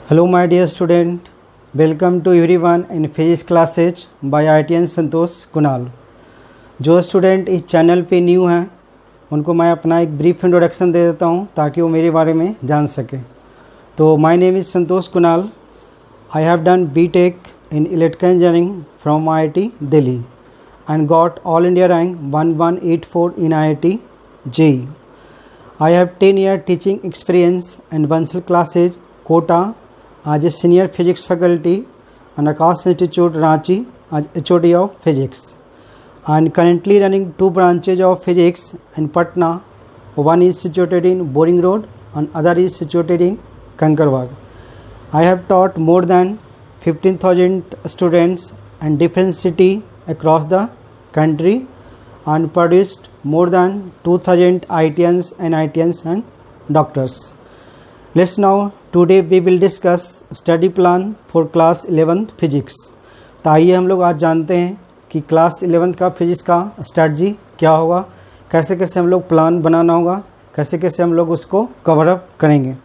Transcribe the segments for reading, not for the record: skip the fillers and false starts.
Hello my dear student, welcome to everyone in physics classes by IITian संतोष कुणाल। जो student इस channel पे new हैं उनको मैं अपना एक ब्रीफ इंट्रोडक्शन दे देता हूँ ताकि वो मेरे बारे में जान सके। तो my name is Santosh Kunal. I have done BTech in electrical engineering from IIT Delhi and got all India rank 1184 in IIT JEE. I have 10-year teaching experience and Bansal classes, Kota, as a senior physics faculty and Akash Institute Ranchi as HOD of physics, and currently running two branches of physics in Patna. One is situated in Boring Road and other is situated in Kankarwag. I have taught more than 15,000 students in different cities across the country and produced more than 2,000 IITians and doctors. Let's now today we will discuss study plan for class 11th physics. तो आइए हम लोग आज जानते हैं कि class 11th का physics का स्ट्रेटजी क्या होगा, कैसे कैसे हम लोग प्लान बनाना होगा, कैसे कैसे हम लोग उसको कवर अप करेंगे।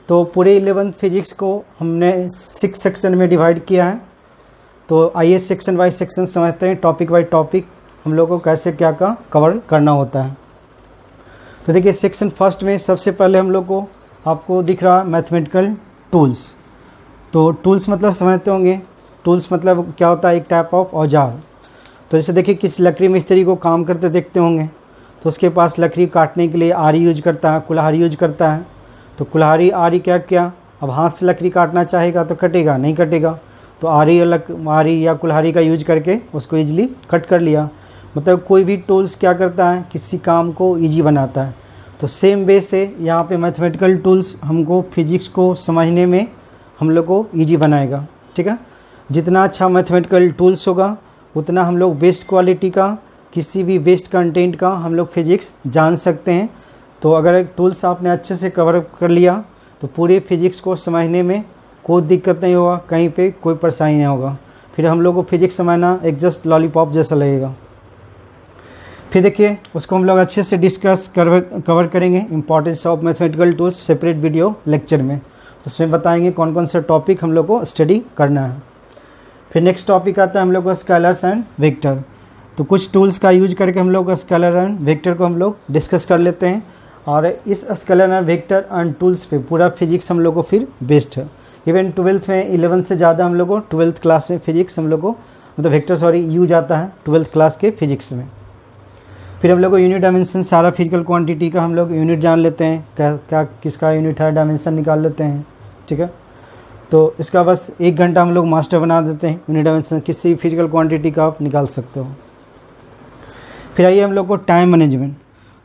तो पूरे 11th फिजिक्स को हमने 6 सेक्शन में डिवाइड किया है। तो आइए सेक्शन बाय सेक्शन समझते हैं, टॉपिक बाय टॉपिक हम लोग को कैसे क्या का कवर करना होता है। तो देखिए सेक्शन फर्स्ट में सबसे पहले हम लोग को आपको दिख रहा है मैथमेटिकल टूल्स। तो टूल्स मतलब समझते होंगे, टूल्स मतलब क्या होता है, एक टाइप ऑफ औजार। तो जैसे देखिए किसी लकड़ी मिस्त्री को काम करते देखते होंगे तो उसके पास लकड़ी काटने के लिए आरी यूज करता है, कुल्हाड़ी यूज करता है। तो कुल्हाड़ी आरी क्या किया, अब हाथ से लकड़ी काटना चाहेगा तो कटेगा नहीं, कटेगा तो आरी या कुल्हाड़ी का यूज करके उसको ईजिली कट कर लिया। मतलब कोई भी टूल्स क्या करता है, किसी काम को ईजी बनाता है। तो सेम वे से यहाँ पे मैथमेटिकल टूल्स हमको फिजिक्स को समझने में हम लोग को ईजी बनाएगा। ठीक है, जितना अच्छा मैथमेटिकल टूल्स होगा उतना हम लोग बेस्ट क्वालिटी का, किसी भी बेस्ट कंटेंट का हम लोग फिजिक्स जान सकते हैं। तो अगर एक टूल्स आपने अच्छे से कवर कर लिया तो पूरे फिजिक्स को समझने में कोई दिक्कत नहीं होगा, कहीं पे कोई परेशानी नहीं होगा। फिर हम लोग को फिजिक्स समझना एक जस्ट लॉलीपॉप जैसा लगेगा। फिर देखिए उसको हम लोग अच्छे से डिस्कस कवर करेंगे importance of mathematical tools separate video lecture में। तो उसमें बताएंगे कौन कौन से टॉपिक हम लोग को स्टडी करना है। फिर नेक्स्ट टॉपिक आता है हम लोग को स्केलर्स एंड वेक्टर। तो कुछ टूल्स का यूज करके हम लोग स्केलर एंड वेक्टर को हम लोग डिस्कस कर लेते हैं। और इस scalar and vector and tools पे पूरा फिजिक्स हम लोग को फिर बेस्ड है। इवन 12th में 11th से ज़्यादा हम लोग को 12th क्लास में फिजिक्स हम लोग को मतलब वेक्टर यूज आता है 12th क्लास के फिजिक्स में। फिर हम लोग को यूनिट डायमेंशन, सारा फिजिकल क्वांटिटी का हम लोग यूनिट जान लेते हैं, क्या किसका यूनिट है, डायमेंशन निकाल लेते हैं। ठीक है, तो इसका बस 1 घंटा हम लोग मास्टर बना देते हैं। यूनिट डायमेंशन किसी फिजिकल क्वांटिटी का आप निकाल सकते हो। फिर आइए हम लोग को टाइम मैनेजमेंट।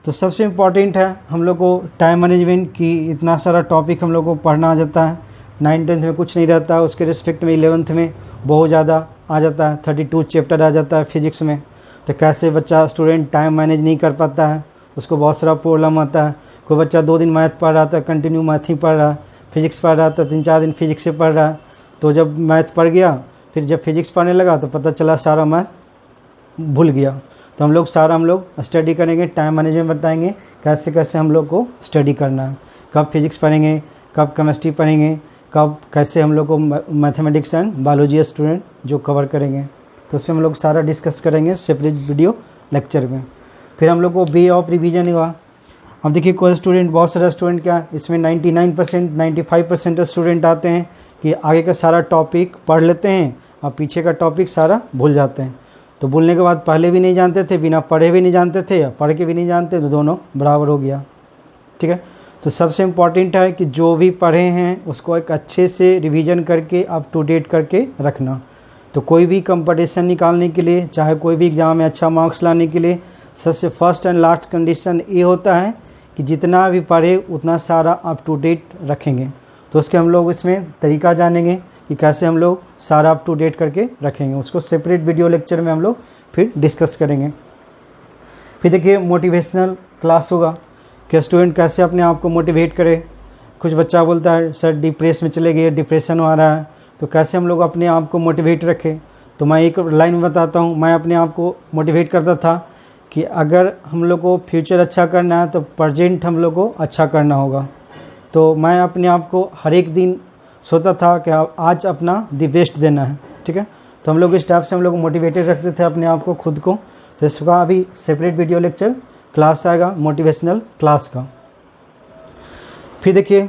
तो सबसे इम्पॉर्टेंट है हम लोग को टाइम मैनेजमेंट की, इतना सारा टॉपिक हम लोग को पढ़ना आ जाता है। 9th-10th में कुछ नहीं रहता है, उसके रिस्पेक्ट में 11th में बहुत ज़्यादा आ जाता है, 32 चैप्टर आ जाता है फिजिक्स में। तो कैसे बच्चा स्टूडेंट टाइम मैनेज नहीं कर पाता है, उसको बहुत सारा प्रॉब्लम आता है। कोई बच्चा 2 दिन मैथ पढ़ रहा था, कंटिन्यू मैथ ही पढ़ रहा है, फिजिक्स पढ़ रहा था, 3-4 दिन फिजिक्स से पढ़ रहा है। तो जब मैथ पढ़ गया फिर जब फिजिक्स पढ़ने लगा तो पता चला सारा मैथ भूल गया। तो हम लोग स्टडी करेंगे, टाइम मैनेजमेंट बताएंगे कैसे कैसे हम लोग को स्टडी करना है, कब फिजिक्स पढ़ेंगे, कब केमिस्ट्री पढ़ेंगे, कब कैसे हम लोग को मैथमेटिक्स एंड बायोलॉजी स्टूडेंट जो कवर करेंगे। तो उसमें हम लोग सारा डिस्कस करेंगे सेपरेट वीडियो लेक्चर में। फिर हम लोग को वे ऑफ रिवीजन हुआ। अब देखिए कोई स्टूडेंट, बहुत सारा स्टूडेंट क्या इसमें 99% 95% स्टूडेंट आते हैं कि आगे का सारा टॉपिक पढ़ लेते हैं और पीछे का टॉपिक सारा भूल जाते हैं। तो भूलने के बाद पहले भी नहीं जानते थे, बिना पढ़े भी नहीं जानते थे, या पढ़ के भी नहीं जानते, तो दोनों बराबर हो गया। ठीक है, तो सबसे इम्पॉर्टेंट है कि जो भी पढ़े हैं उसको एक अच्छे से रिवीजन करके अप टू डेट करके रखना। तो कोई भी कंपटीशन निकालने के लिए, चाहे कोई भी एग्ज़ाम में अच्छा मार्क्स लाने के लिए सबसे फर्स्ट एंड लास्ट कंडीशन ये होता है कि जितना भी पढ़े उतना सारा अप टू डेट रखेंगे। तो उसके हम लोग इसमें तरीका जानेंगे कि कैसे हम लोग सारा अप टू डेट करके रखेंगे। उसको सेपरेट वीडियो लेक्चर में हम लोग फिर डिस्कस करेंगे। फिर देखिए मोटिवेशनल क्लास होगा कि स्टूडेंट कैसे अपने आप को मोटिवेट करे। कुछ बच्चा बोलता है सर डिप्रेस में चले गए, डिप्रेशन आ रहा है, तो कैसे हम लोग अपने आप को मोटिवेट रखें। तो मैं एक लाइन बताता हूँ, मैं अपने आप को मोटिवेट करता था कि अगर हम लोग को फ्यूचर अच्छा करना है तो प्रेजेंट हम लोग को अच्छा करना होगा। तो मैं अपने आप को हर एक दिन सोचा था कि आज अपना दी बेस्ट देना है, ठीक है। तो हम लोग इस टाइप से हम लोग मोटिवेटेड रखते थे अपने आप को, खुद को। तो इसका अभी सेपरेट वीडियो लेक्चर क्लास आएगा मोटिवेशनल क्लास का। फिर देखिए,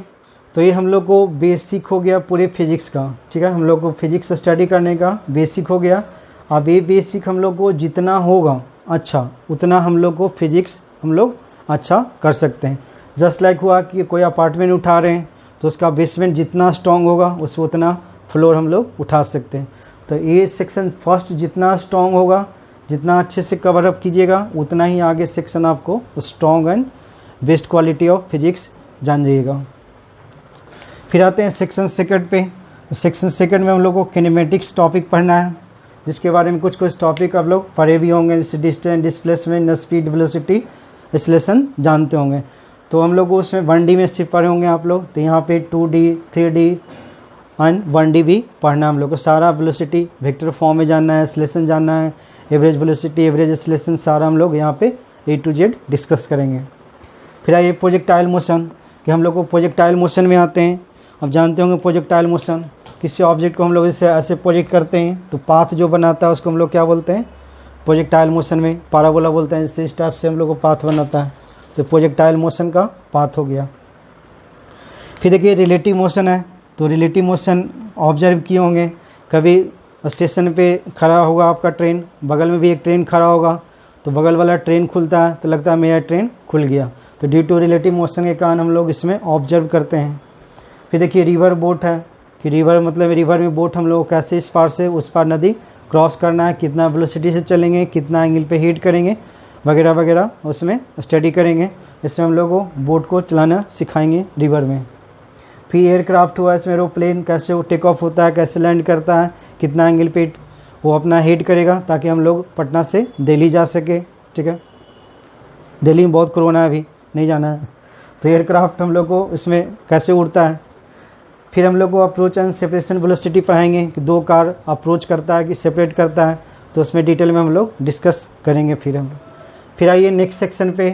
तो ये हम लोग को बेसिक हो गया पूरे फिजिक्स का, ठीक है। हम लोग को फिजिक्स स्टडी करने का बेसिक हो गया। अब ये बेसिक हम लोग को जितना होगा अच्छा, उतना हम लोग को फिजिक्स हम लोग अच्छा कर सकते हैं। जस्ट लाइक हुआ कि कोई अपार्टमेंट उठा रहे हैं, तो उसका बेसमेंट जितना स्ट्रॉन्ग होगा उसको उतना फ्लोर हम लोग उठा सकते हैं। तो ये सेक्शन फर्स्ट जितना स्ट्रॉन्ग होगा, जितना अच्छे से कवर अप कीजिएगा, उतना ही आगे सेक्शन आपको strong and best quality of physics जान जाइएगा। फिर आते हैं सेक्शन सेकंड पे। सेक्शन सेकंड में हम लोग को किनेमेटिक्स टॉपिक पढ़ना है, जिसके बारे में कुछ टॉपिक आप लोग पढ़े भी होंगे, जैसे distance, displacement, speed, velocity, acceleration जानते होंगे। तो हम लोग उसमें 1D में सिर्फ पढ़े होंगे आप लोग। तो यहाँ पे 2D, 3D एंड 1D भी पढ़ना है हम लोग को। सारा वेलोसिटी वेक्टर फॉर्म में जानना है, एक्सेलरेशन जानना है, एवरेज वेलोसिटी, एवरेज एक्सेलरेशन, सारा हम लोग यहाँ पे A to Z डिस्कस करेंगे। फिर आइए प्रोजेक्टाइल मोशन, कि हम लोग को प्रोजेक्टाइल मोशन में आते हैं। अब जानते होंगे प्रोजेक्टाइल मोशन, किसी ऑब्जेक्ट को हम लोग इससे ऐसे प्रोजेक्ट करते हैं तो पाथ जो बनाता है उसको हम लोग क्या बोलते हैं, प्रोजेक्टाइल मोशन में पैराबोला बोलते हैं। जैसे इस टाइप से हम लोग को पाथ बनाता है, तो प्रोजेक्टाइल मोशन का पाथ हो गया। फिर देखिए रिलेटिव मोशन है। तो रिलेटिव मोशन ऑब्जर्व किए होंगे, कभी स्टेशन पे खड़ा होगा आपका ट्रेन, बगल में भी एक ट्रेन खड़ा होगा, तो बगल वाला ट्रेन खुलता है तो लगता है मेरा ट्रेन खुल गया। तो ड्यू टू रिलेटिव मोशन के कारण हम लोग इसमें ऑब्जर्व करते हैं। फिर देखिए रिवर बोट है, कि रिवर मतलब रिवर में बोट हम लोग कैसे इस पार से उस पार नदी क्रॉस करना है, कितना वेलोसिटी से चलेंगे, कितना एंगल पे हिट करेंगे, वगैरह वगैरह उसमें स्टडी करेंगे। इसमें हम लोग को बोट को चलाना सिखाएंगे रिवर में। फिर एयरक्राफ्ट हुआ, इसमें एरोप्लेन कैसे वो टेक ऑफ होता है, कैसे लैंड करता है, कितना एंगल पे वो अपना हिट करेगा, ताकि हम लोग पटना से दिल्ली जा सके, ठीक है। दिल्ली में बहुत कोरोना है, अभी नहीं जाना है। तो एयरक्राफ्ट हम लोग को इसमें कैसे उड़ता है। फिर हम लोग को अप्रोच एंड सेपरेशन वेलोसिटी पढ़ाएंगे, कि दो कार अप्रोच करता है कि सेपरेट करता है, तो उसमें डिटेल में हम लोग डिस्कस करेंगे। फिर आइए नेक्स्ट सेक्शन पे।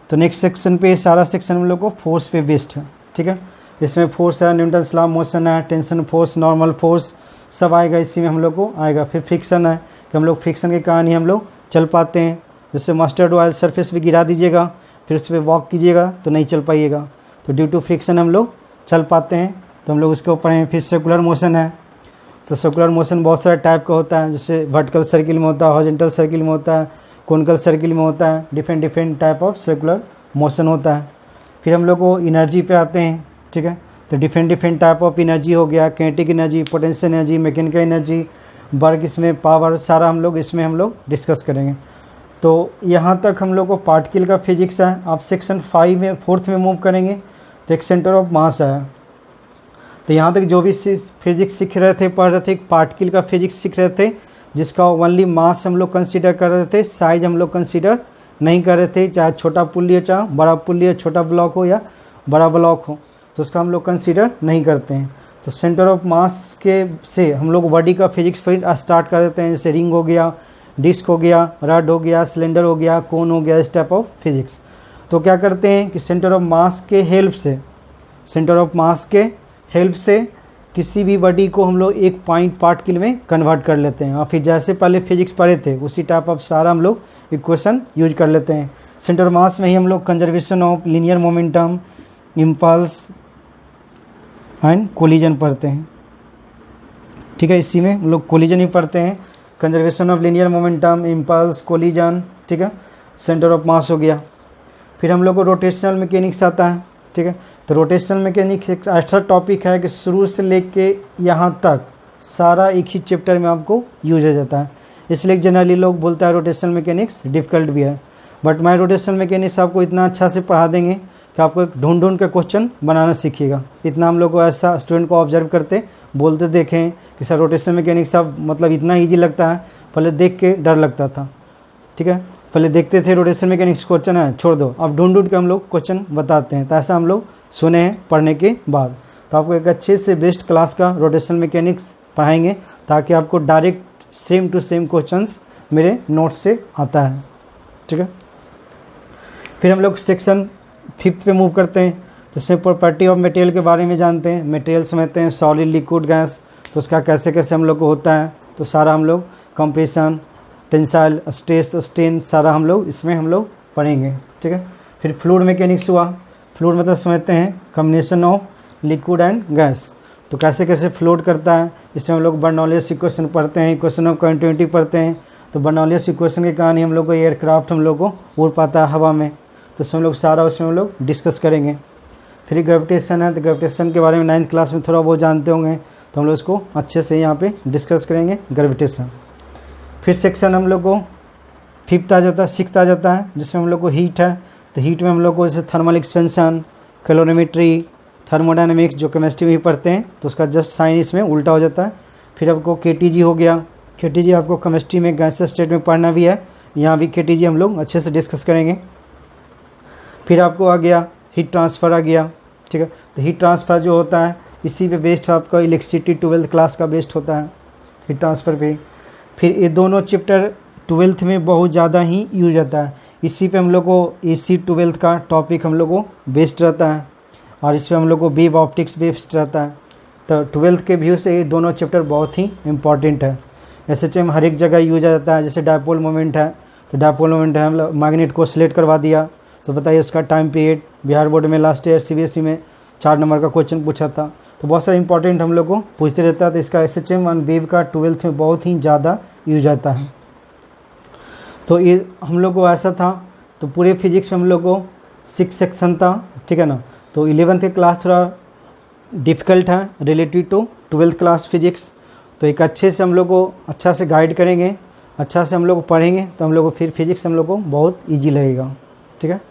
तो नेक्स्ट सेक्शन पे सारा सेक्शन हम लोग को फोर्स पे बेस्ड है, ठीक है। इसमें फोर्स है, न्यूटन्स लॉ ऑफ मोशन है, टेंशन फोर्स, नॉर्मल फोर्स, सब आएगा इसी में हम लोग को आएगा। फिर फ्रिक्शन है, कि हम लोग फ्रिक्शन के कारण ही हम लोग चल पाते हैं। जैसे मस्टर्ड ऑयल सरफेस पे गिरा दीजिएगा, फिर उस पर वॉक कीजिएगा तो नहीं चल पाइएगा, तो ड्यू टू फ्रिक्शन हम लोग चल पाते हैं। तो हम लोग उसके ऊपर हैं। फिर सर्कुलर मोशन है। तो सर्कुलर मोशन बहुत सारे टाइप का होता है, जैसे वर्टिकल सर्किल में होता है, हॉरिजॉन्टल सर्किल में होता है, कोनिकल सर्किल में होता है, different type of circular motion होता है। फिर हम लोग को एनर्जी पे आते हैं, ठीक है। तो डिफरेंट टाइप ऑफ एनर्जी हो गया, kinetic energy, potential energy, mechanical energy, work, इसमें पावर, सारा हम लोग इसमें हम लोग डिस्कस करेंगे। तो यहाँ तक हम लोग को पार्टिकल का फिजिक्स है। आप सेक्शन 5 में 4th में मूव करेंगे तो एक सेंटर ऑफ मास है। तो यहाँ तक जो भी फिजिक्स सीख रहे थे, पढ़ रहे थे, पार्टिकल का फिजिक्स सीख रहे थे, जिसका ओनली मास हम लोग कंसीडर कर रहे थे, साइज हम लोग कंसीडर नहीं कर रहे थे। चाहे छोटा पुल्ली हो, चाहे बड़ा पुल्ली हो, छोटा ब्लॉक हो या बड़ा ब्लॉक हो, तो उसका हम लोग कंसीडर नहीं करते हैं। तो सेंटर ऑफ मास के से हम लोग बॉडी का फिजिक्स फिर स्टार्ट कर देते हैं, जैसे रिंग हो गया, डिस्क हो गया, रड हो गया, सिलेंडर हो गया, कोन हो गया, इस टाइप ऑफ फिजिक्स। तो क्या करते हैं कि सेंटर ऑफ मास के हेल्प से, सेंटर ऑफ मास के हेल्प से किसी भी बॉडी को हम लोग एक पॉइंट पार्टिकल में कन्वर्ट कर लेते हैं, और फिर जैसे पहले फिजिक्स पढ़े थे उसी टाइप ऑफ सारा हम लोग इक्वेशन यूज कर लेते हैं। सेंटर ऑफ मास में ही हम लोग conservation of linear momentum, impulse and collision पढ़ते हैं, ठीक है। इसी में हम लोग कोलिजन ही पढ़ते हैं, conservation of linear momentum, impulse, collision, ठीक है। सेंटर ऑफ मास हो गया। फिर हम लोग को रोटेशनल मैकेनिक्स आता है, ठीक है। तो रोटेशनल मैकेनिक्स एक ऐसा टॉपिक है कि शुरू से लेके यहाँ तक सारा एक ही चैप्टर में आपको यूज हो जाता है, इसलिए जनरली लोग बोलता है रोटेशनल मैकेनिक्स डिफ़िकल्ट भी है। बट मैं रोटेशनल मैकेनिक्स आपको इतना अच्छा से पढ़ा देंगे कि आपको एक ढूंढ के क्वेश्चन बनाना सीखिएगा। इतना हम लोग को ऐसा स्टूडेंट को ऑब्जर्व करते बोलते देखें कि सर रोटेशनल मैकेनिक्स अब मतलब इतना ईजी लगता है, पहले देख के डर लगता था, ठीक है। पहले देखते थे रोटेशनल मैकेनिक्स क्वेश्चन है छोड़ दो, अब ढूंढ के हम लोग क्वेश्चन बताते हैं। तो ऐसा हम लोग सुने हैं पढ़ने के बाद। तो आपको एक अच्छे से बेस्ट क्लास का रोटेशनल मैकेनिक्स पढ़ाएंगे, ताकि आपको direct same to same questions मेरे नोट से आता है, ठीक है। फिर हम लोग सेक्शन 5th पे मूव करते हैं। तो इसमें प्रॉपर्टी ऑफ मटेरियल के बारे में जानते हैं, मटेरियल समझते हैं, सॉलिड लिक्विड गैस, तो उसका कैसे कैसे हम लोग को होता है, तो सारा हम लोग कंप्रेशन, टेंसाइल, स्ट्रेस, स्ट्रेन, सारा हम लोग इसमें हम लोग पढ़ेंगे। ठीक है। फिर फ्लूइड मैकेनिक्स हुआ, फ्लूइड मतलब समझते हैं combination of liquid and gas, तो कैसे कैसे फ्लोट करता है, इसमें हम लोग बर्नौलिस इक्वेशन पढ़ते हैं, इक्वेशन ऑफ कंटिन्यूटी पढ़ते हैं। तो बर्नौलिस इक्वेशन के कारण ही हम लोग को एयरक्राफ्ट हम लोग को उड़ पाता है हवा में, तो इसमें हम लोग सारा उसमें हम लोग डिस्कस करेंगे। फिर ग्रेविटेशन है, तो ग्रेविटेशन के बारे में 9th क्लास में थोड़ा बहुत जानते होंगे, तो हम लोग इसको अच्छे से यहाँ पे डिस्कस करेंगे ग्रेविटेशन। फिर सेक्शन हम लोग को 5th आ जाता है, 6th आ जाता है, जिसमें हम लोग को हीट है, तो हीट में हम लोग को जैसे थर्मल एक्सपेंशन, कैलोरीमेट्री, थर्मोडायनेमिक्स जो केमिस्ट्री में ही पढ़ते हैं, तो उसका जस्ट साइन इसमें उल्टा हो जाता है। फिर आपको केटीजी हो गया, केटीजी आपको केमिस्ट्री में गैस स्टेट में पढ़ना भी है, यहाँ भी केटीजी हम लोग अच्छे से डिस्कस करेंगे। फिर आपको आ गया हीट ट्रांसफ़र आ गया। ठीक है। तो हीट ट्रांसफ़र जो होता है इसी पे बेस्ड आपका इलेक्ट्रिसिटी 12th क्लास का बेस्ड होता है हीट ट्रांसफ़र पे। फिर ये दोनों चैप्टर 12th में बहुत ज़्यादा ही यूज आता है, इसी पे हम लोग को AC 12th का टॉपिक हम लोग को बेस्ड रहता है, और इसमें हम लोग को वेव ऑप्टिक्स बेस्ड रहता है। तो 12th के व्यू से ये दोनों चैप्टर बहुत ही इंपॉर्टेंट है। SHM हर एक जगह यूज आ जाता है, जैसे डायपोल मोमेंट है, तो डायपोल मोमेंट है, हम लोग मैग्नेट को सिलेक्ट करवा दिया, तो बताइए उसका टाइम पीरियड, बिहार बोर्ड में लास्ट ईयर CBSE में 4 नंबर का क्वेश्चन पूछा था, तो बहुत सारा इंपॉर्टेंट हम लोग को पूछते रहता है। तो इसका SHM और वेव का 12th में बहुत ही ज़्यादा यूज आता है। तो ये हम लोग को ऐसा था, तो पूरे फिजिक्स में हम लोग को 6 सेक्शन था। ठीक है ना। तो 11th की क्लास थोड़ा डिफ़िकल्ट है relative to 12th class physics, तो एक अच्छे से हम लोग को अच्छा से गाइड करेंगे, अच्छा से हम लोग पढ़ेंगे, तो हम लोग को फिर फिजिक्स हम लोग को बहुत ईजी लगेगा। ठीक है।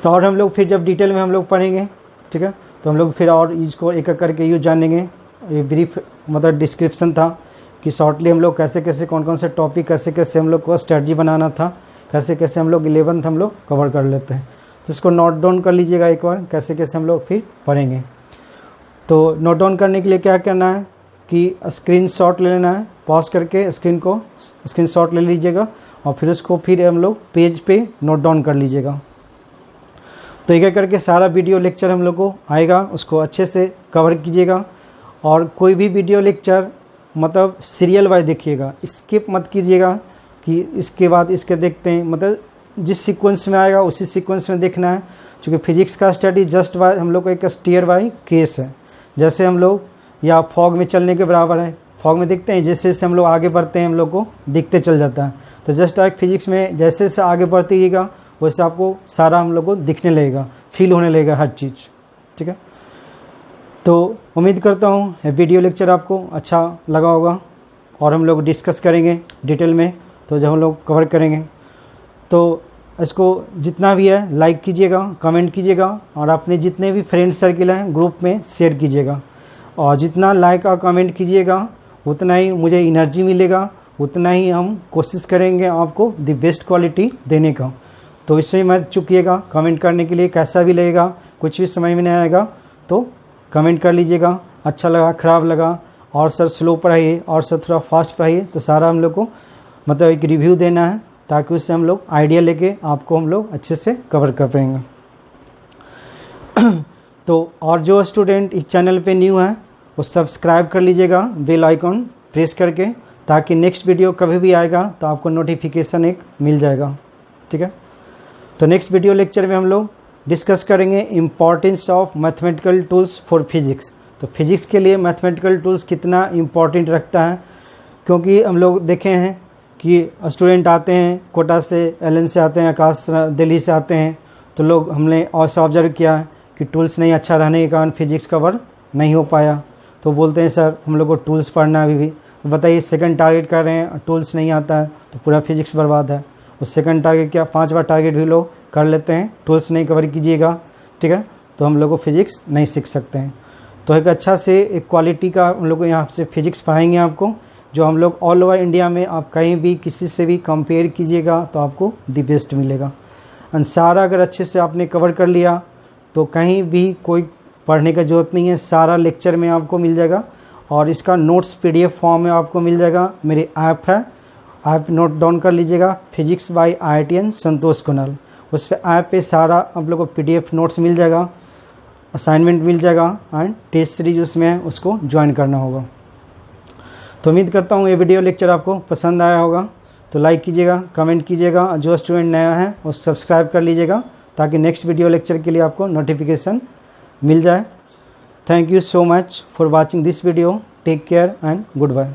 तो और हम लोग फिर जब डिटेल में हम लोग पढ़ेंगे, ठीक है, तो हम लोग फिर और इसको एक एक करके यूज जानेंगे। ये ब्रीफ मतलब डिस्क्रिप्शन था कि शॉर्टली हम लोग कैसे कैसे कौन कौन से टॉपिक कैसे कैसे हम लोग को स्ट्रेटजी बनाना था, कैसे कैसे हम लोग 11th हम लोग कवर कर लेते हैं। तो इसको नोट डाउन कर लीजिएगा एक बार, कैसे कैसे हम लोग फिर पढ़ेंगे। तो नोट डाउन करने के लिए क्या करना है कि स्क्रीनशॉट ले लेना है, पॉज करके स्क्रीनशॉट ले लीजिएगा, और फिर उसको फिर हम लोग पेज पे नोट डाउन कर लीजिएगा। तो एक एक करके सारा वीडियो लेक्चर हम लोग को आएगा, उसको अच्छे से कवर कीजिएगा, और कोई भी वीडियो लेक्चर मतलब सीरियल वाइज देखिएगा, स्किप मत कीजिएगा कि इसके बाद इसके देखते हैं, मतलब जिस सीक्वेंस में आएगा उसी सीक्वेंस में देखना है। क्योंकि फिजिक्स का स्टडी जस्ट वाई हम लोग को एक स्टीयर बाई केस है, जैसे हम लोग या फॉग में चलने के बराबर है। फॉग में देखते हैं जैसे जैसे हम लोग आगे बढ़ते हैं हम लोग को दिखते चल जाता है, तो जस्ट लाइक फिजिक्स में जैसे जैसे आगे बढ़ते रहिएगा वैसे आपको सारा हम लोग को दिखने लगेगा, फील होने लगेगा हर चीज़। ठीक है। तो उम्मीद करता हूँ ये वीडियो लेक्चर आपको अच्छा लगा होगा, और हम लोग डिस्कस करेंगे डिटेल में, तो जब हम लोग कवर करेंगे तो इसको जितना भी है लाइक कीजिएगा, कमेंट कीजिएगा, और अपने जितने भी फ्रेंड सर्किल हैं ग्रुप में शेयर कीजिएगा। और जितना लाइक और कमेंट कीजिएगा उतना ही मुझे एनर्जी मिलेगा, उतना ही हम कोशिश करेंगे आपको द बेस्ट क्वालिटी देने का। तो इसमें मत चूकिएगा कमेंट करने के लिए, कैसा भी लगेगा, कुछ भी समझ में नहीं आएगा तो कमेंट कर लीजिएगा, अच्छा लगा ख़राब लगा, और सर स्लो पढ़ाइए और सर थोड़ा फास्ट पढ़ाइए, तो सारा हम लोग को मतलब एक रिव्यू देना है, ताकि उससे हम लोग आइडिया लेके आपको हम लोग अच्छे से कवर कर पाएंगे। तो और जो स्टूडेंट इस चैनल पे न्यू है वो सब्सक्राइब कर लीजिएगा बेल आइकॉन प्रेस करके, ताकि नेक्स्ट वीडियो कभी भी आएगा तो आपको नोटिफिकेशन एक मिल जाएगा। ठीक है। तो नेक्स्ट वीडियो लेक्चर में हम लोग डिस्कस करेंगे importance of mathematical tools for physics. तो फिजिक्स के लिए मैथमेटिकल टूल्स कितना इम्पॉर्टेंट रखता है, क्योंकि हम लोग देखे हैं कि स्टूडेंट आते हैं कोटा से, LN से आते हैं, आकाश दिल्ली से आते हैं, तो लोग हमने ऐसा ऑब्जर्व किया कि टूल्स नहीं अच्छा रहने के कारण फिजिक्स कवर नहीं हो पाया। तो बोलते हैं सर हम लोग को टूल्स पढ़ना है अभी भी, तो बताइए सेकंड टारगेट कर रहे हैं टूल्स नहीं आता है तो पूरा फिजिक्स बर्बाद है। उस सेकंड टारगेट क्या 5 बार टारगेट भी लोग कर लेते हैं, टूल्स नहीं कवर कीजिएगा, ठीक है, तो हम लोग को फिजिक्स नहीं सीख सकते हैं। तो एक अच्छा से एक क्वालिटी का हम लोग यहाँ से फिजिक्स पढ़ाएंगे आपको, जो हम लोग ऑल ओवर इंडिया में आप कहीं भी किसी से भी कंपेयर कीजिएगा तो आपको दी बेस्ट मिलेगा। एंड सारा अगर अच्छे से आपने कवर कर लिया तो कहीं भी कोई पढ़ने का ज़रूरत नहीं है, सारा लेक्चर में आपको मिल जाएगा, और इसका नोट्स PDF फॉर्म में आपको मिल जाएगा। मेरी ऐप है आप नोट डाउन कर लीजिएगा, फिजिक्स बाय IITian संतोष कुणाल। उस पर ऐप पे सारा आप लोग को PDF नोट्स मिल जाएगा, असाइनमेंट मिल जाएगा एंड टेस्ट सीरीज उसमें है, उसको ज्वाइन करना होगा। तो उम्मीद करता हूँ ये वीडियो लेक्चर आपको पसंद आया होगा। तो लाइक कीजिएगा, कमेंट कीजिएगा, जो स्टूडेंट नया है वो सब्सक्राइब कर लीजिएगा ताकि नेक्स्ट वीडियो लेक्चर के लिए आपको नोटिफिकेशन मिल जाए। Thank you so much for watching this video. Take care and good bye.